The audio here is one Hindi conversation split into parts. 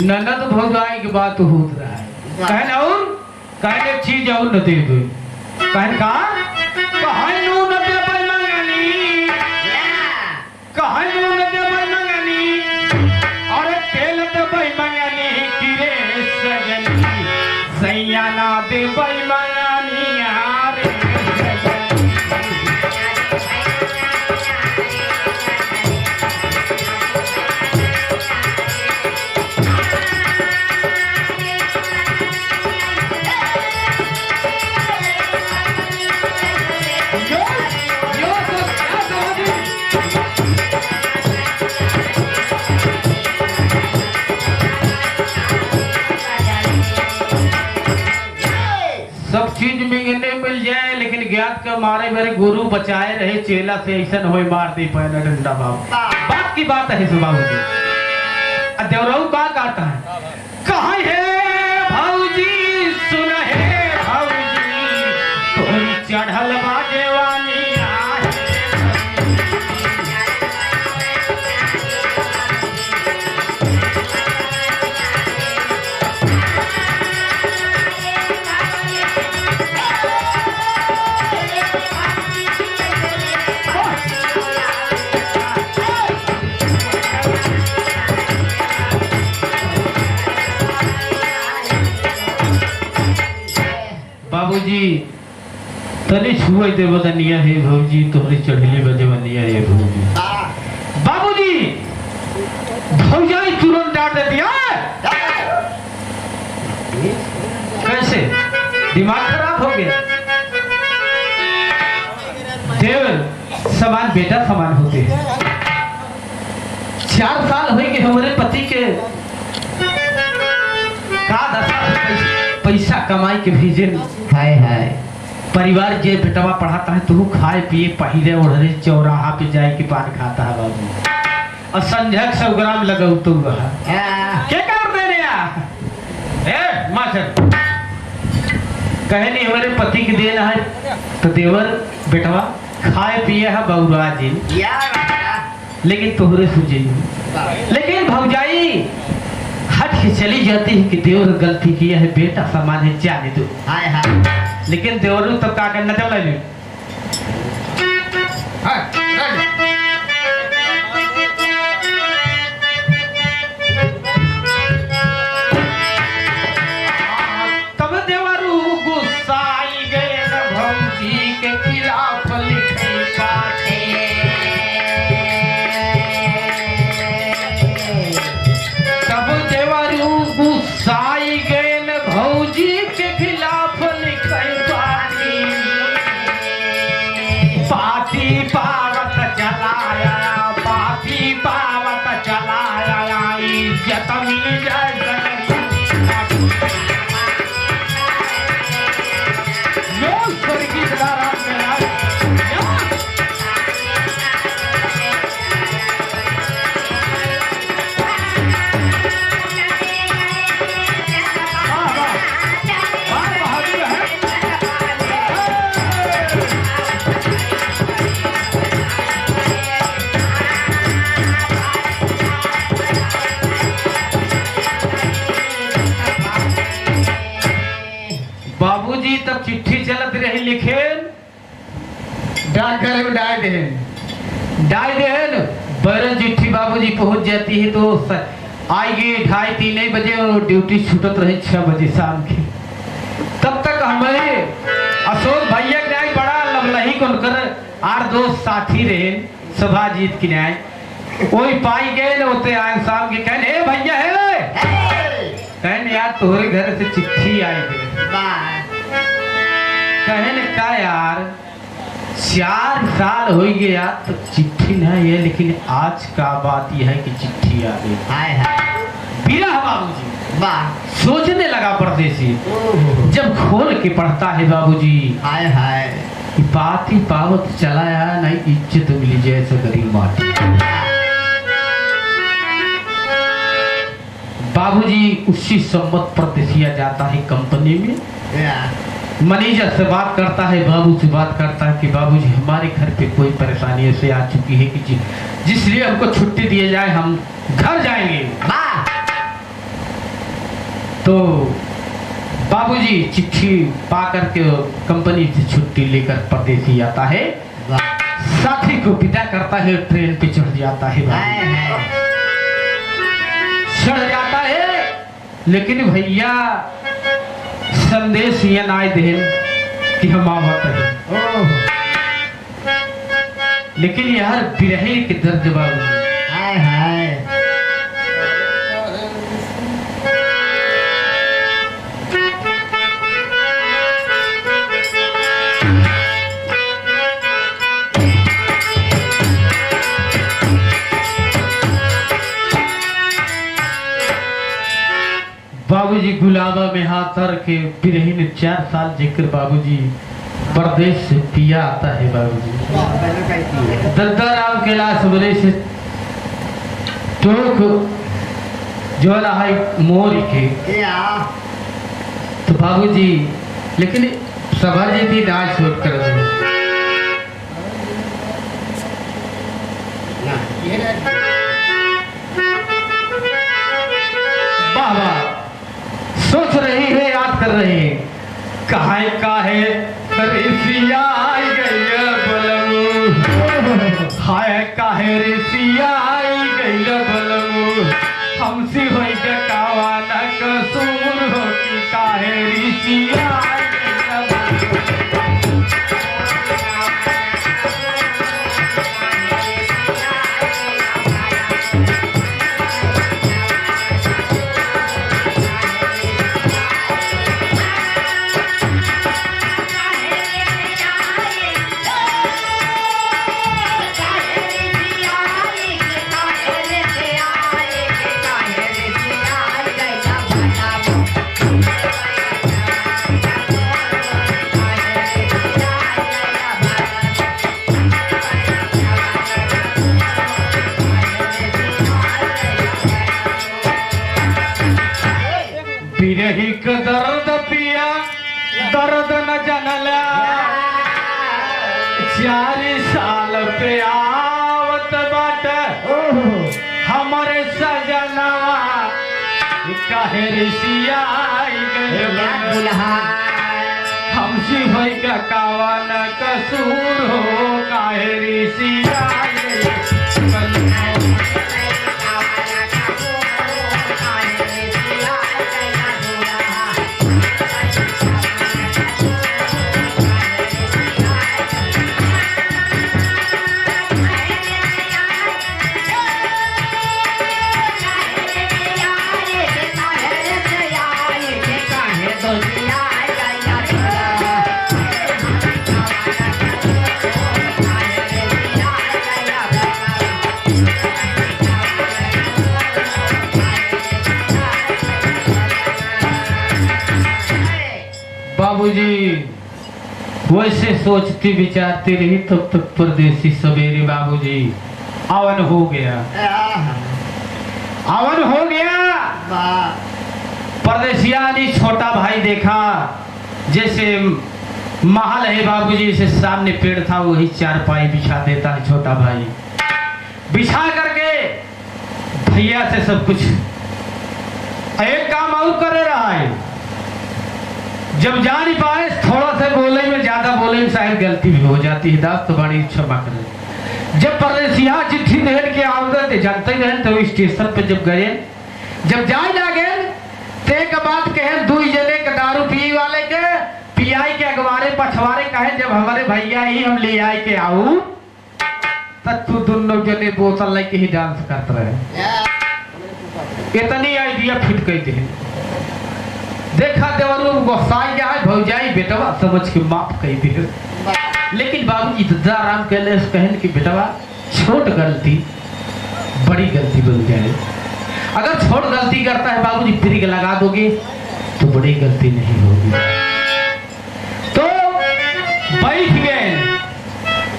ननद भौजाई की बात होत रहा है। कहन और कहने चीज और न दे दो। कहन का कहनु न दे मंगनी, कहनु न दे मंगनी, और तेल दे मंगनी किरे सजनी, सैया ना दे मंगनी यार। सब चीज मिलने मिल जाए लेकिन ज्ञात के मारे मेरे गुरु बचाए रहे चेला से ऐसा हो मार दी पैना डंडा बाबू। बात की बात है बाबू जी। देवराऊ का गाता है कहाँ है भाऊजी सुन है भाऊजी तोरी चढ़ल बाजेवानी बाबूजी तने छुए दे बदनिया है भौजी तोहरी चढ़ली बजवनिया है भौजी। बाबूजी भौजाई तुरंत डांट देती है। कैसे दिमाग खराब हो गया। देव समान बेटा समान होते हैं। 4 साल हुए कि हमारे पति के का पैसा कमाई के भेजे हाय हाय परिवार जे बेटवा पढ़ाता है तू खाए पिए पहले ओढ़े चौराहा पे जाए के पान खाता है बाबू और संझक 100 ग्राम लगाऊ तो क्या कर दे रहे ए मास्टर कहे नहीं हमारे पति के देना है तो देवर बेटवा खाए पिए है बउरा जी लेकिन तोहरे सूझे लेकिन भौजाई हट के चली जाती है कि देवर गलती किया है बेटा समान है जाने दो हाय हाय लेकिन देवरू तब का करना चला ले तब देवरू गुस्साई गए भौजी के खिलाफ लिखे पाते तब देवरू गुस्साई गए भौजी के खिलाफ लिखे पाती पावत चलाया पाती पावत चलाया इज्जत मिल जाए बाबूजी तब चिट्ठी चलत रही लिखे डाकघर में डाल दे बरन चिट्ठी बाबूजी पहुंच जाती है तो आएगी 2:30-3 बजे और ड्यूटी छूटत रही 6 बजे शाम की। तब तक हमारे अशोक भैया के न्याय बड़ा लवलही को कर 8 दोस्त साथी रहे सभा जीत के न्याय वही पाई गए होते आए शाम के कहने भैया है कहने यार तोहरे घर से चिट्ठी आई है कहने का यार 4 साल हो गया तो चिट्ठी नहीं है लेकिन आज का बात यह है कि चिट्ठी आ गई हाय हाय बीरा बाबूजी वाह सोचने लगा परदेसी जब खोल के पढ़ता है बाबूजी हाय हाय बात ही पावत चलाया नहीं इज्जत मिली जैसे गरीब माटी। बाबूजी उसी सम्मत परदेसिया जाता है कंपनी में मैनेजर से बात करता है बाबू से बात करता है कि बाबूजी हमारे घर पे कोई परेशानी ऐसे आ चुकी है कि जिसलिए हमको छुट्टी दिए जाए हम घर जाएंगे। तो बाबूजी चिट्ठी पा करके कंपनी से छुट्टी लेकर परदेसी आता है, साथी को विदा करता है, ट्रेन पे चढ़ जाता है, चढ़ जाता है। लेकिन भैया संदेश ये ना दे कि हम आवत है, लेकिन यार बिरहे के दर्द बाबू बाबूजी गुलाबा में हाथ धर के बिरही ने 4 साल जिक्र बाबूजी परदेश से पिया आता है। बाबूजी दद्दा राम के लाश बोले से टोक जो है मोर के, तो बाबूजी लेकिन सभा जी थी राज छोड़ कर बाबा सोच रही है, याद कर रही है, काहे काहे ऋषिया आई गई बलमू, हाय काहे ऋषिया आई गई बलमू, हमसे होई के कावा न कसूर हो कि काहे ऋषिया आई गई बिरही का दर्द पिया दर्द न जनला, 4 साल पे आवत बाट हमारे सजनवा, काहे ऋषिया आई गई, हमसे होई का कावा न कसूर हो, काहे ऋषिया आई गई। बाबूजी वैसे सोचती विचारती रही, तब तक परदेसी सवेरे बाबूजी आवन हो गया, आवन हो गया। परदेसिया ने छोटा भाई देखा, जैसे महल है बाबूजी से सामने पेड़ था, वही 4 पाई बिछा देता है छोटा भाई, बिछा करके भैया से सब कुछ एक काम और कर रहा है। जब जा नहीं पाए थोड़ा सा बोले में, ज्यादा बोले में शायद गलती भी हो जाती है, दास तो बड़ी क्षमा कर। जब परदेसिया चिट्ठी देर के आवते जानते ही रहे, तो स्टेशन पे जब गए, जब जाए लगे ते के बात कहे 2 जने के दारू पी वाले के पियाई के अगवारे पछवारे कहे, जब हमारे भैया ही हम ले आए के आऊ, तब तू दोनों जने बोतल लेके ही डांस करते रहे। इतनी आइडिया फिट कर दे, देखा देवरू गोसाई गया है, भौजाई बेटवा समझ के माफ कही दे। लेकिन बाबूजी दद्दाराम कहन कि बेटवा छोट गलती बड़ी गलती बन जाए, अगर छोट गलती करता है बाबूजी ब्रेक लगा दोगे तो बड़ी गलती नहीं होगी। तो बैठ गए,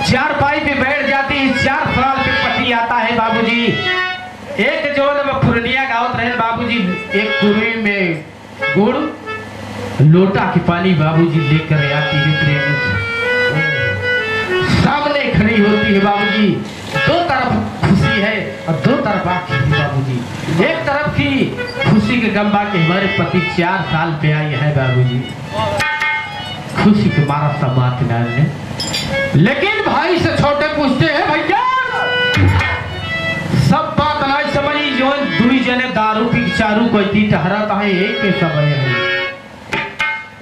4 पाई पे बैठ जाती है, 4 साल पे पति आता है बाबूजी। एक जो पूर्णिया गाँव रहे बाबूजी, एक कुरी में गुड़ लोटा के पानी बाबूजी लेकर आती है, प्रेम से सामने खड़ी होती है बाबूजी, 2 तरफ खुशी खुशी है और दो तरफा खुशी बाबूजी। एक तरफ की खुशी के गम बाकी हमारे पति 4 साल पे आई है बाबूजी, खुशी के मारा सब बात ने, लेकिन भाई से छोटे पूछते हैं भैया सब बात नहीं समझी जो दुई जने दारू पी चारू कोई ठहरत है एक के समय है।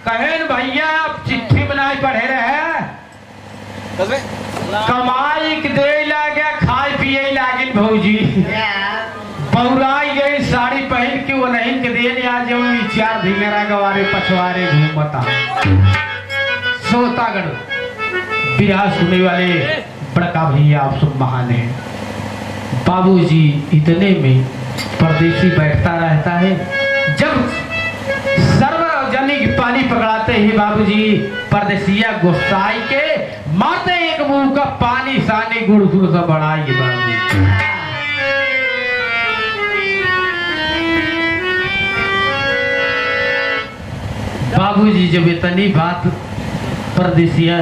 कहें भैया आप चिट्ठी बनाए पढ़े रहे कमाई के दे लागे खाए पिए लागिल भौजी, पौराई गई साड़ी पहन के वो नहीं के दे आज 4 धिंगरा गवारे पछवारे घूमता सोतागढ़ बिरहा सुनने वाले बड़का भैया आप सब महान है। बाबूजी इतने में परदेसी बैठता रहता है, जब सार्वजनिक पानी पकड़ाते ही बाबूजी परदेसिया गुस्साई के मारते एक मुंह का पानी सानी गुड़ गुड़ सा बढ़ाई बाबू। बाबूजी जब इतनी बात परदेसिया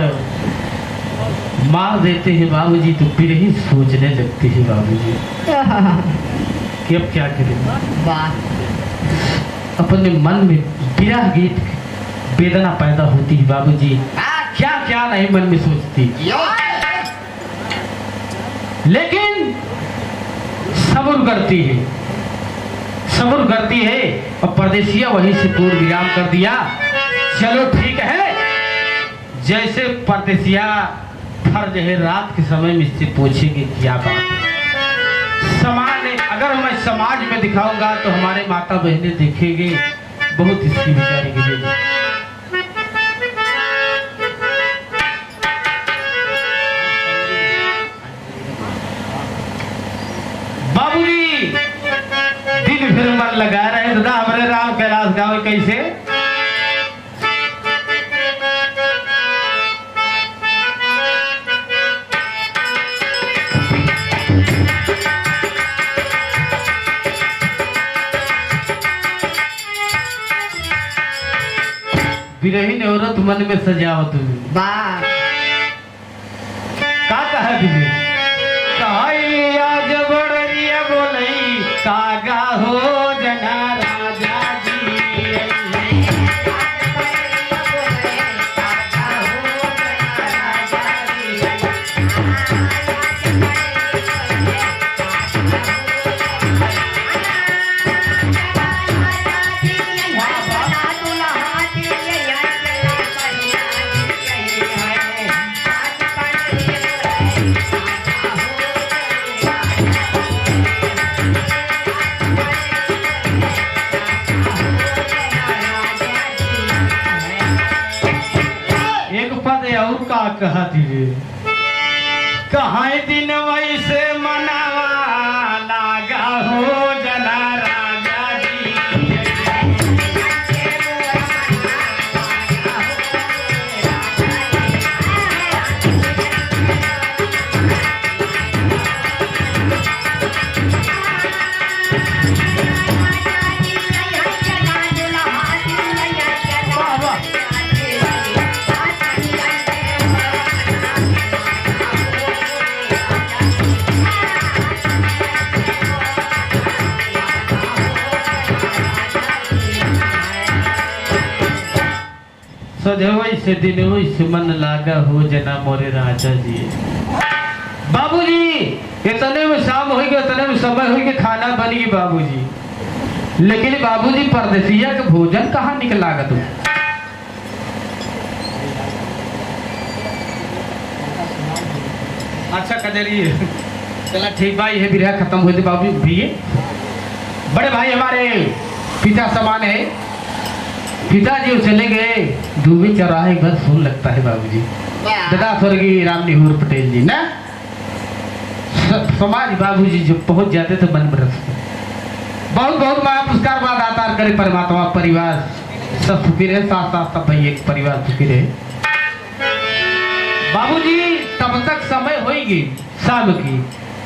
मार देते हैं बाबूजी तो फिर ही सोचने लगते हैं बाबूजी कि अब क्या करें। अपने मन में विरह गीत वेदना पैदा होती है बाबूजी, क्या क्या नहीं मन में सोचती, लेकिन सब्र करती है, सब्र करती है। और परदेसिया वहीं से पूर्ण विराम कर दिया। चलो ठीक है, जैसे परदेसिया फर्ज है रात के समय में इससे पूछेंगे क्या बात है। समाज अगर मैं समाज में दिखाऊंगा तो हमारे माता बहनें देखेंगे बहुत इसकी बेचारी गिरेगी। बाबूजी दिन भर मन लगा रहे दादा हमारे राम कैलाश गाँव कैसे बिरहीन औरत मन में सजावत का कहा दिले आज बड़रिया बोलई कागा हो जना राजा जी कहा दिए कहा दिन वैसे मनावा लागा हो जना राजा जी सजवई से दिनवई से मन लागा हो जना मोरे राजा जी। बाबूजी इतने में शाम होगी इतने में समय होगी खाना बनेगी बाबूजी, लेकिन बाबूजी परदेसिया के भोजन कहाँ निकला तुम। अच्छा कजरी चला ठीक भाई है बिरहा खत्म हो जाए बाबू भी बड़े भाई हमारे पिता समान है। पिताजी चले गए दूबे चौराहे घर सुन लगता है बाबूजी दादा स्वर्गीय राम निहुर पटेल जी ना समाज बाबूजी जब पहुंच जाते तो मन बरसते बहुत बहुत माया पुरस्कार बाद आतार करे परमात्मा परिवार सब सुखी रहे साथ साथ सब भाई एक परिवार सुखी रहे। बाबूजी तब तक समय होगी शाम की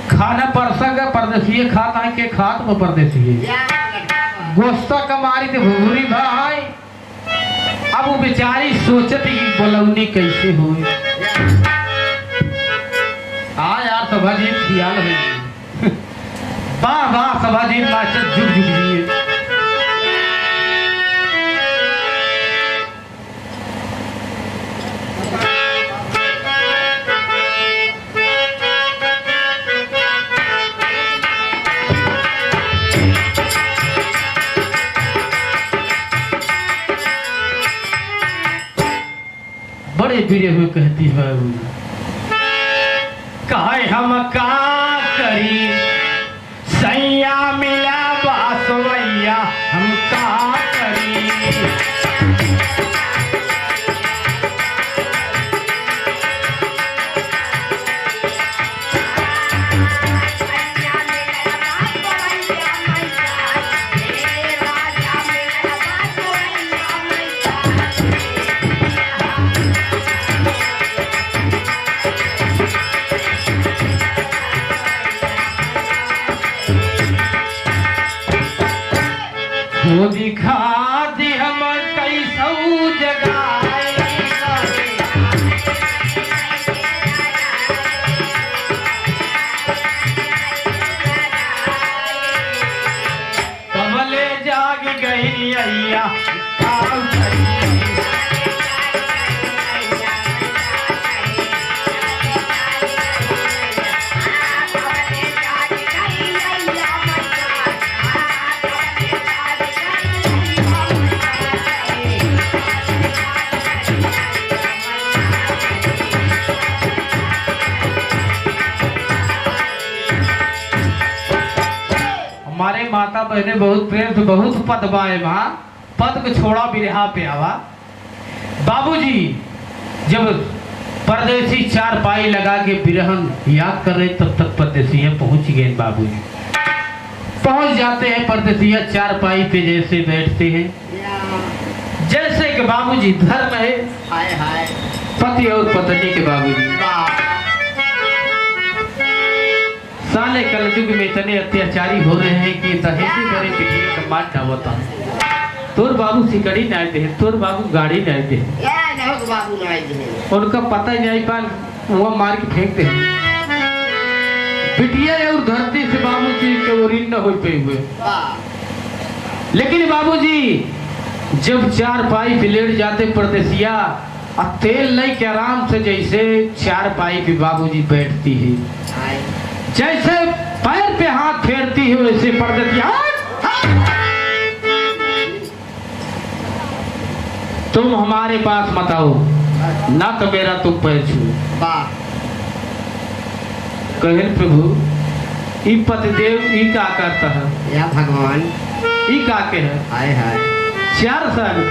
खाना परसा परदेसी खाता है के खात वो परदेसी गोस्ता कमारी थे भूरी भाई। अब वो बेचारी सोचत ही बोलौनी कैसे हुई आ यार तो भाजी ख्याल है वाह वाह सभाजी मास्टर जुग जुग जिए। बड़े बिरे हुए कहती है कहे हम का करी सैया मिला बासवैया हम का करी। वो दिखा दे हम कैसौ जगाए कमले जाग गई अय्या हमारे माता बहने बहुत प्रेम से बहुत पद बाए माँ पद को छोड़ा बिरहा पे आवा। बाबूजी जब परदेसी चार पाई लगा के बिरहन याद कर रहे तब तक परदेसिया पहुंच गए। बाबूजी पहुंच जाते हैं परदेसिया चार पाई पे जैसे बैठते हैं जैसे कि बाबूजी धर्म है हाय हाय पति और पत्नी के। बाबूजी साले कलयुग में इतने अत्याचारी हो रहे हैं कि दहेजी बड़े बिटिया का मार डावता तोर बाबू सिकड़ी नहीं दे तोर बाबू गाड़ी नहीं दे बाबू नहीं उनका पता ही नहीं पाल वो मार के फेंक दे बिटिया और धरती से बाबू जी के ओरिन न हो पे हुए। लेकिन बाबूजी जब चार पाई पे लेट जाते परदेसिया और तेल नहीं के आराम से जैसे चार पाई पे बाबूजी बैठती है जैसे पैर पे हाथ फेरती है वैसे परदेसिया तुम हमारे पास मत आओ ना तो मेरा तुम पैर छू। कहे प्रभु ई पतिदेव ई का करता है या भगवान ई का के है हाय हाय 4 साल